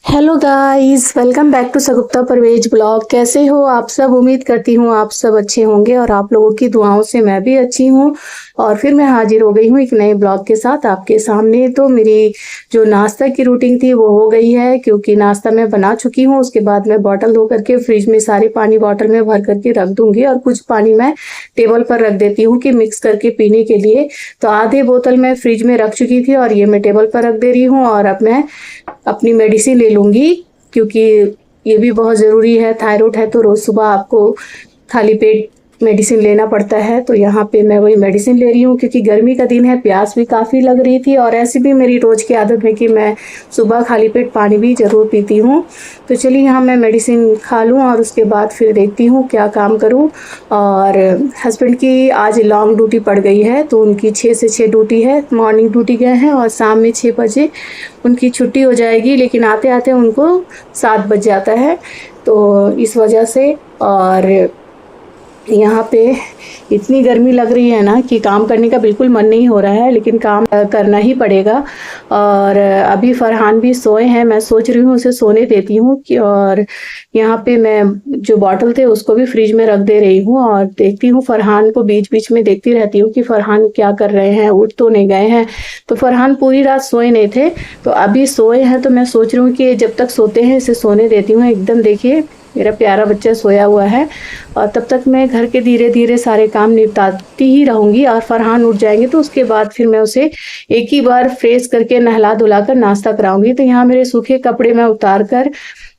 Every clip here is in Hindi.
Hello guys, welcome back to Sagufta Parvez blog. कैसे हो आप सब? उम्मीद करती हूँ आप सब अच्छे होंगे और आप लोगों की दुआओं से मैं भी अच्छी हूँ। और फिर मैं हाजिर हो गई हूँ एक नए ब्लॉग के साथ आपके सामने। तो मेरी जो नाश्ता की रूटीन थी वो हो गई है, क्योंकि नाश्ता मैं बना चुकी हूँ। उसके बाद मैं बॉटल धो करके फ्रिज में सारी पानी बॉटल में भर करके रख दूंगी और कुछ पानी मैं टेबल पर रख देती हूँ कि मिक्स करके पीने के लिए। तो आधे बोतल मैं फ्रिज में रख चुकी थी और ये मैं टेबल पर रख दे रही हूँ। और अब मैं अपनी मेडिसिन ले लूंगी, क्योंकि ये भी बहुत ज़रूरी है। थायराइड है तो रोज़ सुबह आपको खाली पेट मेडिसिन लेना पड़ता है। तो यहाँ पे मैं वही मेडिसिन ले रही हूँ, क्योंकि गर्मी का दिन है, प्यास भी काफ़ी लग रही थी। और ऐसी भी मेरी रोज़ की आदत है कि मैं सुबह खाली पेट पानी भी ज़रूर पीती हूँ। तो चलिए यहाँ मैं मेडिसिन खा लूँ और उसके बाद फिर देखती हूँ क्या काम करूँ। और हस्बैंड की आज लॉन्ग ड्यूटी पड़ गई है, तो उनकी 6 से 6 ड्यूटी है। मॉर्निंग ड्यूटी गए हैं और शाम में 6 बजे उनकी छुट्टी हो जाएगी, लेकिन आते आते उनको 7 बज जाता है। तो इस वजह से और यहाँ पे इतनी गर्मी लग रही है ना कि काम करने का बिल्कुल मन नहीं हो रहा है, लेकिन काम करना ही पड़ेगा। और अभी फरहान भी सोए हैं, मैं सोच रही हूँ उसे सोने देती हूँ कि। और यहाँ पे मैं जो बॉटल थे उसको भी फ्रिज में रख दे रही हूँ और देखती हूँ फरहान को। बीच बीच में देखती रहती हूँ कि फरहान क्या कर रहे हैं, उठ तो नहीं गए हैं। तो फरहान पूरी रात सोए नहीं थे, तो अभी सोए हैं। तो मैं सोच रही हूँ कि जब तक सोते हैं इसे सोने देती हूँ। एकदम देखिए मेरा प्यारा बच्चा सोया हुआ है, और तब तक मैं घर के धीरे धीरे सारे काम निपटाती ही रहूँगी। और फरहान उठ जाएंगे तो उसके बाद फिर मैं उसे एक ही बार फ्रेश करके नहला धुला कर नाश्ता कराऊंगी। तो यहाँ मेरे सूखे कपड़े मैं उतार कर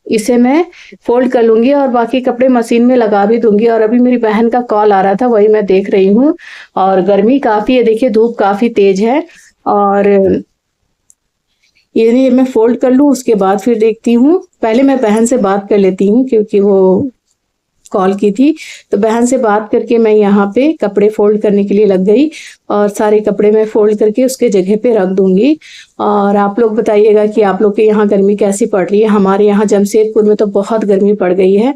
इसे मैं फोल्ड कर लूंगी और बाकी कपड़े मशीन में लगा भी दूंगी। और अभी मेरी बहन का कॉल आ रहा था, वही मैं देख रही हूँ। और गर्मी काफ़ी है, देखिए धूप काफ़ी तेज है। और ये मैं फोल्ड कर लूँ, उसके बाद फिर देखती हूँ। पहले मैं बहन से बात कर लेती हूँ, क्योंकि वो कॉल की थी। तो बहन से बात करके मैं यहाँ पे कपड़े फोल्ड करने के लिए लग गई और सारे कपड़े मैं फोल्ड करके उसके जगह पे रख दूंगी। और आप लोग बताइएगा कि आप लोग के यहाँ गर्मी कैसी पड़ रही है। हमारे यहाँ जमशेदपुर में तो बहुत गर्मी पड़ गई है,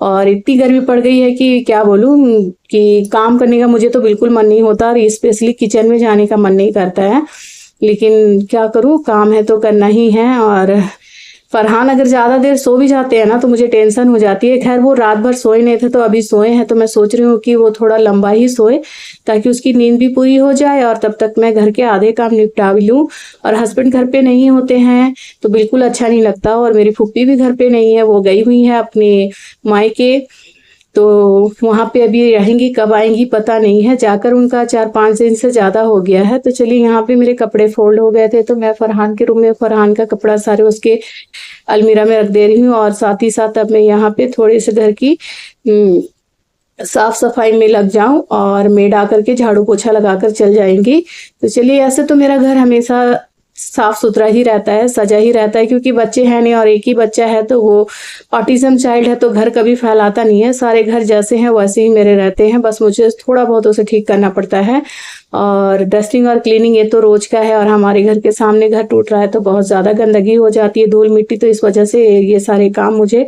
और इतनी गर्मी पड़ गई है कि क्या बोलूँ, कि काम करने का मुझे तो बिल्कुल मन नहीं होता, और स्पेशली किचन में जाने का मन नहीं करता है। लेकिन क्या करूँ, काम है तो करना ही है। और फरहान अगर ज़्यादा देर सो भी जाते हैं ना तो मुझे टेंशन हो जाती है। खैर वो रात भर सोए नहीं थे, तो अभी सोए हैं। तो मैं सोच रही हूँ कि वो थोड़ा लंबा ही सोए, ताकि उसकी नींद भी पूरी हो जाए और तब तक मैं घर के आधे काम निपटा भी लूँ। और हस्बैंड घर पे नहीं होते हैं तो बिल्कुल अच्छा नहीं लगता। और मेरी फूफी भी घर पे नहीं है, वो गई हुई है अपने मायके। तो वहाँ पे अभी रहेंगी, कब आएंगी पता नहीं है। जाकर उनका 4-5 दिन से ज़्यादा हो गया है। तो चलिए यहाँ पे मेरे कपड़े फोल्ड हो गए थे, तो मैं फरहान के रूम में फरहान का कपड़ा सारे उसके अलमीरा में रख दे रही हूँ। और साथ ही साथ अब मैं यहाँ पे थोड़े से घर की साफ सफाई में लग जाऊं, और मेड आकर के झाड़ू पोछा लगाकर चल जाएंगी। तो चलिए, ऐसे तो मेरा घर हमेशा साफ सुथरा ही रहता है, सजा ही रहता है, क्योंकि बच्चे हैं नहीं, और एक ही बच्चा है तो वो ऑटिज्म चाइल्ड है, तो घर कभी फैलाता नहीं है। सारे घर जैसे हैं वैसे ही मेरे रहते हैं, बस मुझे थोड़ा बहुत उसे ठीक करना पड़ता है। और डस्टिंग और क्लीनिंग ये तो रोज का है। और हमारे घर के सामने घर टूट रहा है तो बहुत ज़्यादा गंदगी हो जाती है, धूल मिट्टी, तो इस वजह से ये सारे काम मुझे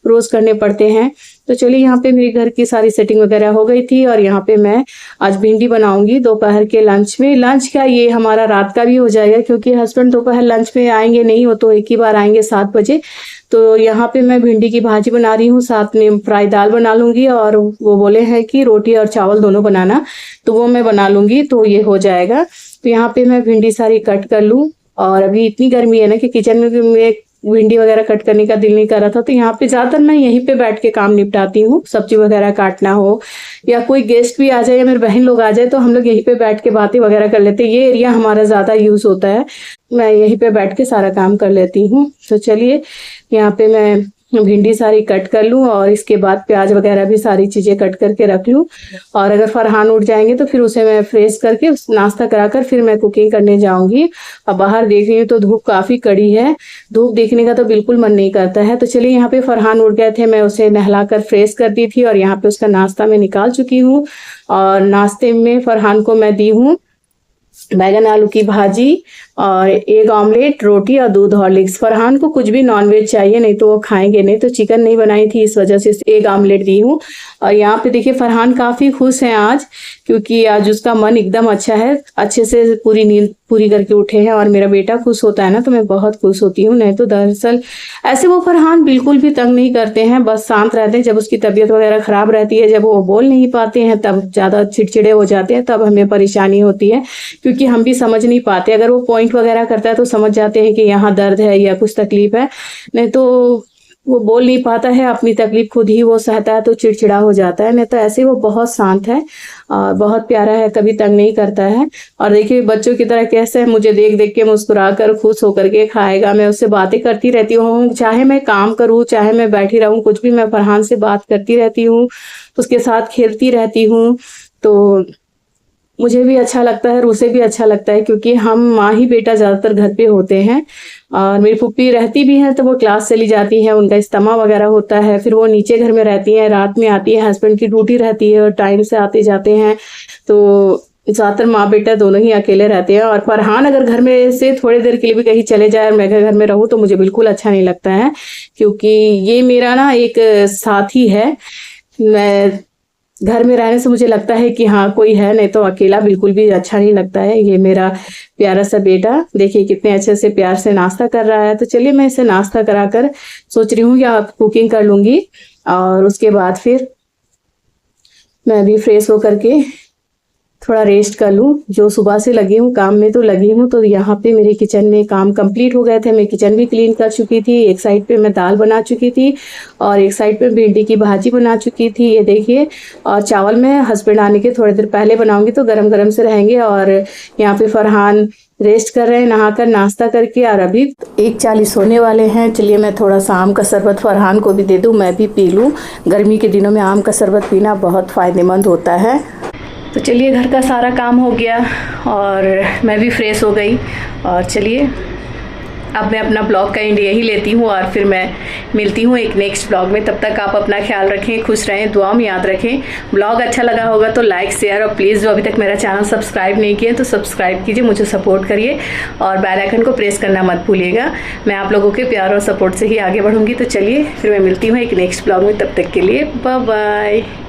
रोज़ करने पड़ते हैं। तो चलिए, यहाँ पे मेरे घर की सारी सेटिंग वगैरह हो गई थी। और यहाँ पे मैं आज भिंडी बनाऊंगी दोपहर के लंच में। लंच का ये हमारा रात का भी हो जाएगा, क्योंकि हस्बैंड दोपहर लंच में आएंगे नहीं, वो तो एक ही बार आएंगे 7 बजे। तो यहाँ पे मैं भिंडी की भाजी बना रही हूँ, साथ में फ्राई दाल बना लूंगी। और वो बोले हैं कि रोटी और चावल दोनों बनाना, तो वो मैं बना लूंगी, तो ये हो जाएगा। तो यहाँ पे मैं भिंडी सारी कट कर लूँ। और अभी इतनी गर्मी है ना कि किचन में भी मैं भिंडी वगैरह कट करने का दिल नहीं कर रहा था। तो यहाँ पे ज़्यादातर मैं यहीं पे बैठ के काम निपटाती हूँ। सब्जी वगैरह काटना हो, या कोई गेस्ट भी आ जाए या मेरे बहन लोग आ जाए, तो हम लोग यहीं पे बैठ के बातें वगैरह कर लेते हैं। ये एरिया हमारा ज़्यादा यूज़ होता है, मैं यहीं पे बैठ के सारा काम कर लेती हूँ। तो चलिए, यहाँ पे मैं भिंडी सारी कट कर लूँ, और इसके बाद प्याज वगैरह भी सारी चीज़ें कट करके रख लूँ। और अगर फरहान उठ जाएंगे तो फिर उसे मैं फ्रेश करके नाश्ता कराकर फिर मैं कुकिंग करने जाऊँगी। अब बाहर देख रही हूँ तो धूप काफ़ी कड़ी है, धूप देखने का तो बिल्कुल मन नहीं करता है। तो चलिए, यहाँ पे फरहान उठ गए थे, मैं उसे नहला कर फ्रेश कर दी थी, और यहाँ पे उसका नाश्ता मैं निकाल चुकी हूँ। और नाश्ते में फरहान को मैं दी हूँ बैगन आलू की भाजी और एग ऑमलेट, रोटी और दूध हॉर्लिक्स। फरहान को कुछ भी नॉनवेज चाहिए, नहीं तो वो खाएंगे नहीं, तो चिकन नहीं बनाई थी, इस वजह से एग ऑमलेट दी हूँ। और यहाँ पे देखिए फरहान काफ़ी खुश हैं आज, क्योंकि आज उसका मन एकदम अच्छा है, अच्छे से पूरी नींद पूरी करके उठे हैं। और मेरा बेटा खुश होता है ना तो मैं बहुत खुश होती हूँ। नहीं तो दरअसल ऐसे वो फरहान बिल्कुल भी तंग नहीं करते हैं, बस शांत रहते हैं। जब उसकी तबीयत वगैरह ख़राब रहती है, जब वो बोल नहीं पाते हैं, तब ज़्यादा चिड़चिड़े हो जाते हैं, तब हमें परेशानी होती है, क्योंकि हम भी समझ नहीं पाते। अगर वो पॉइंट वगैरह करता है तो समझ जाते हैं कि यहाँ दर्द है या कुछ तकलीफ है, नहीं तो वो बोल नहीं पाता है, अपनी तकलीफ खुद ही वो सहता है तो चिड़चिड़ा हो जाता है। नहीं तो ऐसे वो बहुत शांत है और बहुत प्यारा है, कभी तंग नहीं करता है। और देखिए बच्चों की तरह कैसे मुझे देख देख के मुस्कुरा कर खुश होकर के खाएगा। मैं उससे बातें करती रहती हूँ, चाहे मैं काम करूँ चाहे मैं बैठी रहूँ, कुछ भी मैं फरहान से बात करती रहती हूँ, उसके साथ खेलती रहती हूँ। तो मुझे भी अच्छा लगता है और उसे भी अच्छा लगता है, क्योंकि हम माँ ही बेटा ज़्यादातर घर पे होते हैं। और मेरी फूफी रहती भी हैं तो वो क्लास चली जाती हैं, उनका इस्तेमा वगैरह होता है, फिर वो नीचे घर में रहती हैं, रात में आती है, हस्बैंड की ड्यूटी रहती है और टाइम से आते जाते हैं, तो ज़्यादातर माँ बेटा दोनों ही अकेले रहते हैं। और फरहान अगर घर में से थोड़ी देर के लिए भी कहीं चले जाए और मैं घर में रहूँ तो मुझे बिल्कुल अच्छा नहीं लगता है, क्योंकि ये मेरा ना एक साथी है। मैं घर में रहने से मुझे लगता है कि हाँ कोई है, नहीं तो अकेला बिल्कुल भी अच्छा नहीं लगता है। ये मेरा प्यारा सा बेटा देखिए कितने अच्छे से प्यार से नाश्ता कर रहा है। तो चलिए मैं इसे नाश्ता कराकर सोच रही हूँ या कुकिंग कर लूँगी, और उसके बाद फिर मैं भी फ्रेश होकर के थोड़ा रेस्ट कर लूँ। जो सुबह से लगी हूँ काम में तो लगी हूँ। तो यहाँ पे मेरे किचन में काम कंप्लीट हो गए थे, मैं किचन भी क्लीन कर चुकी थी, एक साइड पे मैं दाल बना चुकी थी और एक साइड पे भिंडी की भाजी बना चुकी थी, ये देखिए। और चावल मैं हस्बैंड आने के थोड़ी देर पहले बनाऊंगी तो गरम गरम से रहेंगे। और यहाँ पे फरहान रेस्ट कर रहे हैं नहाकर नाश्ता करके, और अभी 1:40 होने वाले हैं। चलिए मैं थोड़ा सा आम का शरबत फरहान को भी दे दूँ, मैं भी पी लूँ। गर्मी के दिनों में आम का शरबत पीना बहुत फ़ायदेमंद होता है। तो चलिए घर का सारा काम हो गया और मैं भी फ्रेश हो गई। और चलिए अब मैं अपना ब्लॉग का एंड यही लेती हूँ और फिर मैं मिलती हूँ एक नेक्स्ट ब्लॉग में। तब तक आप अपना ख्याल रखें, खुश रहें, दुआ में याद रखें। ब्लॉग अच्छा लगा होगा तो लाइक शेयर, और प्लीज़ जो अभी तक मेरा चैनल सब्सक्राइब नहीं किया तो सब्सक्राइब कीजिए, मुझे सपोर्ट करिए और बेल आइकन को प्रेस करना मत भूलिएगा। मैं आप लोगों के प्यार और सपोर्ट से ही आगे बढ़ूँगी। तो चलिए फिर मैं मिलती हूँ एक नेक्स्ट ब्लॉग में, तब तक के लिए बाय बाय।